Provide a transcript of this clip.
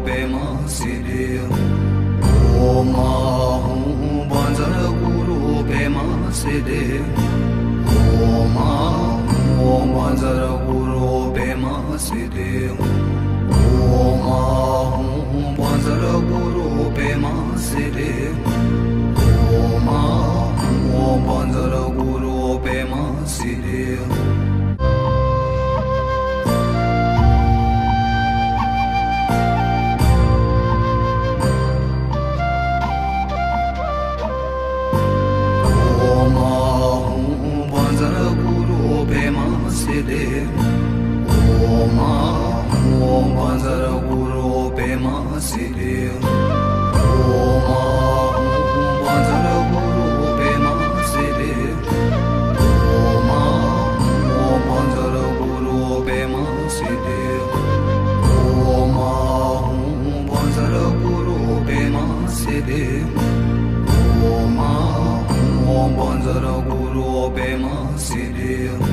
Pema Siddhi Om Ahum Banjara Guru Pema Siddhi Om Ahum Banjara Guru Pema Siddhi Om Ahum Banjara Guru Pema Siddhi Om Ahum Banjara Guru Pema Siddhi Siddhi Om Ahum Banjara Guru Pema Siddhi Om Ahum Banjara Guru Pema Siddhi Om Ahum Banjara Guru Pema Siddhi Om Ahum Banjara Guru Pema Siddhi Om Ahum Banjara Guru Pema Siddhi